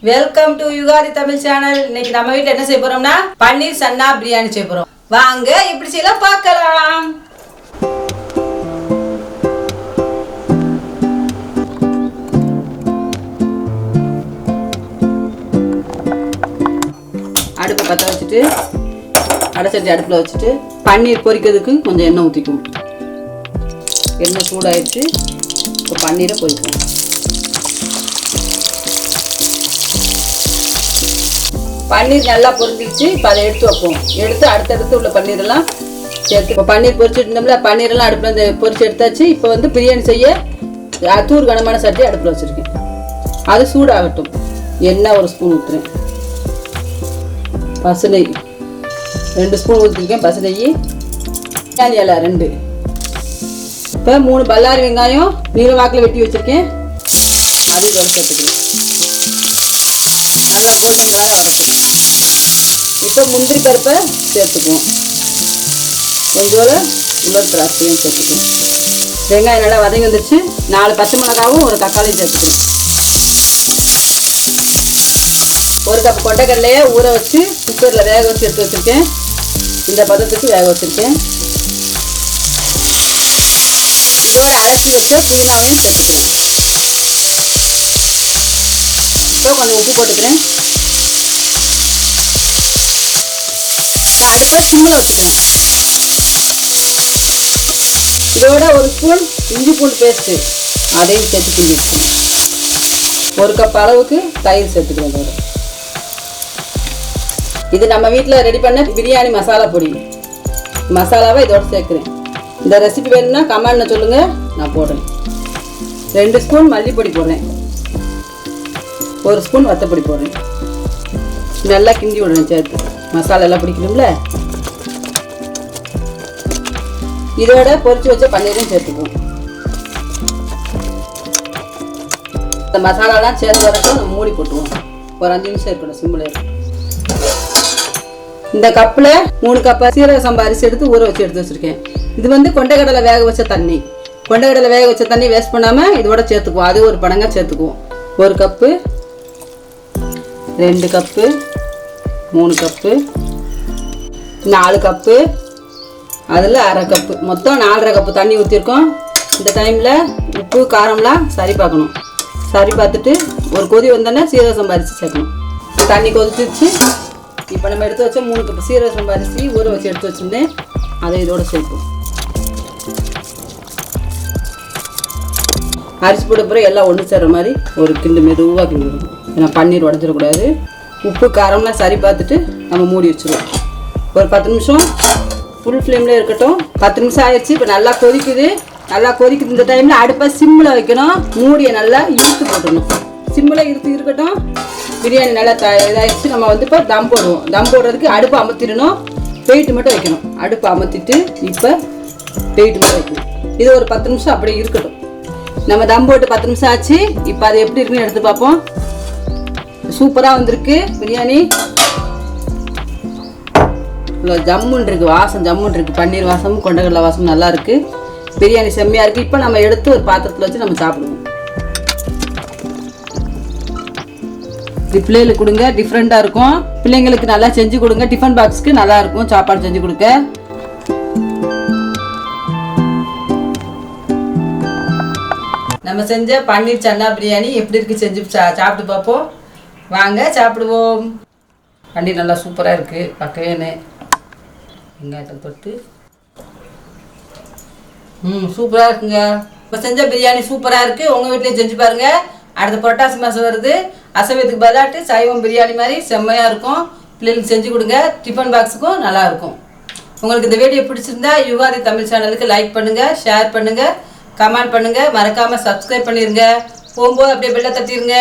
Welcome to Ugadi Tamil channel. இன்னைக்கு நம்ம வீட்டில் என்ன செய்ய போறோம்னா பன்னீர் சன்னா பிரியாணி செய்ய போறோம். வாங்க எப்படி செய்யலாம் பார்க்கலாம். அடுப்பை பற்ற வச்சுட்டு அடைச்சட்டி அடுப்பில் வச்சுட்டு பன்னீர் பொரிக்கிறதுக்கு கொஞ்சம் எண்ணெய் ஊற்றிக்குவோம். எண்ணெய் சூடாயிடுச்சு. இப்போ பன்னீரை பொரிக்குவோம். பன்னீர் நல்லா பொரிஞ்சிடுச்சு. இப்போ அதை எடுத்து வைப்போம். எடுத்து அடுத்தடுத்து உள்ள பன்னீரெல்லாம் சேர்த்து இப்போ பன்னீர் பொரிச்சுட்டு இருந்தோம்ல, பன்னீரெல்லாம் அடுப்பில் வந்து பொரிச்சு எடுத்தாச்சு. இப்போ வந்து பிரியாணி செய்ய தூர் கனமான சட்டி அடுப்பில் வச்சுருக்கேன். அது சூடாகட்டும். எண்ணெய் ஒரு ஸ்பூன் ஊற்றுறேன். பசு நெய் 2 ஸ்பூன் ஊற்றிருக்கேன். பசு நெய், பிரியாணி இலை 2. இப்போ 3 பல்லாரி வெங்காயம் நீல வாக்கில் வெட்டி வச்சுருக்கேன். அது இதோட சேர்த்துக்கிறேன். நல்லா கோல்டன் கலராக வரட்டும். இப்போ முந்திரி பருப்பை சேர்த்துக்குவோம். கொஞ்சோட உலர் திராட்சையும் சேர்த்துக்குவோம். வெங்காயம் நல்லா வதங்கி வந்துருச்சு. 4 பச்சை மிளகாவும் ஒரு தக்காளியும் சேர்த்துக்குவோம். 1 கப் கொண்டைக்கடலையை ஊற வச்சு குக்கரில் வேக வச்சு எடுத்து வச்சுருக்கேன். இந்த பதத்துக்கு வேக வச்சுருக்கேன். இதோட அரைச்சி வச்ச புதினாவையும் சேர்த்துக்குவோம். இப்போ கொஞ்சம் உப்பு போட்டுக்கிறேன். அடுப்பை சிம்மில் வச்சுக்கிறேன். இதோட 1 ஸ்பூன் இஞ்சி பூண்டு பேஸ்ட்டு அதையும் சேர்த்து கிண்டிடுச்சு. 1 கப் அளவுக்கு தயிர் சேர்த்துக்கிறேன். இதோட இது நம்ம வீட்டில் ரெடி பண்ண பிரியாணி மசாலா பொடி. மசாலாவை இதோட சேர்க்குறேன். இந்த ரெசிபி வேணும்னா கமெண்ட்ல சொல்லுங்கள், நான் போடுறேன். 2 ஸ்பூன் மல்லிப்பொடி போடுறேன். 1 ஸ்பூன் வத்தப்பொடி போடுறேன். நல்லா கிண்டி விடுறேன். சேர்த்து மசாலா எல்லாம் பிடிக்கணும்ல. இதோட பொரிச்சு வச்ச பன்னீரையும் சேர்த்துக்குவோம். இந்த மசாலாலாம் சேர்ந்து வரட்டும். நம்ம மூடி போட்டுவோம். ஒரு 5 நிமிஷம் இருக்கணும் சிம்மில். இந்த கப்பில் 3 கப் சீரக சம்பா அரிசி எடுத்து ஊற வச்சு எடுத்து வச்சுருக்கேன். இது வந்து கொண்டைக்கடலை வேக வச்ச தண்ணி. கொண்டைக்கடலை வேக வச்ச தண்ணி வேஸ்ட் பண்ணாமல் இதோட சேர்த்துக்குவோம். அது ஒரு படங்காக சேர்த்துக்குவோம். 1 கப்பு, 2 கப்பு, 3 கப்பு, 4 கப்பு, அதில் அரை கப்பு, மொத்தம் 4.5 கப்பு தண்ணி ஊற்றிருக்கோம். இந்த டைமில் உப்பு காரம்லாம் சரி பார்க்கணும். சரி பார்த்துட்டு ஒரு கொதி வந்தோடனே சீரக சம்பா அரிசி சேர்க்கணும். தண்ணி கொதிச்சிச்சு. இப்போ நம்ம எடுத்து வச்ச 3 கப்பு சீரக சம்பா அரிசி ஊற வச்சு எடுத்து வச்சுருந்தேன். அதை இதோட சேர்ப்போம். அரிசி போட பிறகு எல்லாம் ஒன்று சேர்ற மாதிரி ஒரு கிண்டு மெதுவாக கிண்டிடணும். ஏன்னா பன்னீர் உடஞ்சிடக்கூடாது. உப்பு காரம்லாம் சரி பார்த்துட்டு நம்ம மூடி வச்சுருவோம். ஒரு 10 நிமிஷம் ஃபுல் ஃப்ளேமில் இருக்கட்டும். 10 நிமிஷம் ஆயிடுச்சு. இப்போ நல்லா கொதிக்குது. இந்த டைமில் அடுப்பை சிம்மில் வைக்கணும். மூடியை நல்லா இழுத்து போட்டணும். சிம்மில் இருக்கட்டும். பிரியாணி நல்லா இதாகிடுச்சு. நம்ம வந்து இப்போ தம் போடுவோம். தம் போடுறதுக்கு அடுப்பை அமர்த்திடணும். வெயிட்டு மட்டும் வைக்கணும். அடுப்பை அமர்த்திட்டு இப்போ வெயிட்டு மட்டும் வைக்கணும். இது ஒரு 10 நிமிஷம் அப்படியே இருக்கட்டும். நம்ம தம் போட்டு 10 நிமிஷம் ஆச்சு. இப்போ அது எப்படி இருக்குன்னு எடுத்து பார்ப்போம். சூப்பராக வந்திருக்கு பிரியாணி. ஜம்முன்னு இருக்குது. வாசம் ஜம்முன்னு இருக்குது. பன்னீர் வாசமும் கொண்டைக்கடலை வாசமும் நல்லா இருக்குது. பிரியாணி செம்மையாக இருக்குது. இப்போ நம்ம எடுத்து ஒரு பாத்திரத்தில் வச்சு நம்ம சாப்பிடுவோம். இது பிள்ளைகளுக்கு கொடுங்க. டிஃப்ரெண்ட்டாக இருக்கும். பிள்ளைங்களுக்கு நல்லா செஞ்சு கொடுங்க. டிஃபன் பாக்ஸுக்கு நல்லா இருக்கும். சாப்பாடு செஞ்சு கொடுக்க. நம்ம செஞ்ச பன்னீர் சன்னா பிரியாணி எப்படி இருக்குது செஞ்சு சாப்பிட்டு பார்ப்போம். வாங்க சாப்பிடுவோம். பன்னீர் நல்லா சூப்பராக இருக்குது. பக்கவேன்னு வெங்காயத்தை தொட்டு சூப்பராக இருக்குங்க. இப்போ செஞ்ச பிரியாணி சூப்பராக இருக்குது. உங்கள் வீட்லேயும் செஞ்சு பாருங்கள். அடுத்த புரட்டாசி மாதம் வருது. அசைவத்துக்கு பதிலாட்டு சைவம் பிரியாணி மாதிரி செம்மையாக இருக்கும். பிள்ளைகளுக்கு செஞ்சு கொடுங்க. டிஃபன் பாக்ஸுக்கும் நல்லாயிருக்கும். உங்களுக்கு இந்த வீடியோ பிடிச்சிருந்தா யுகாதி தமிழ் சேனலுக்கு லைக் பண்ணுங்கள், ஷேர் பண்ணுங்கள், கமெண்ட் பண்ணுங்கள். மறக்காமல் சப்ஸ்கிரைப் பண்ணிடுங்க. போகும்போது அப்படியே பெல்லை தட்டிடுங்க.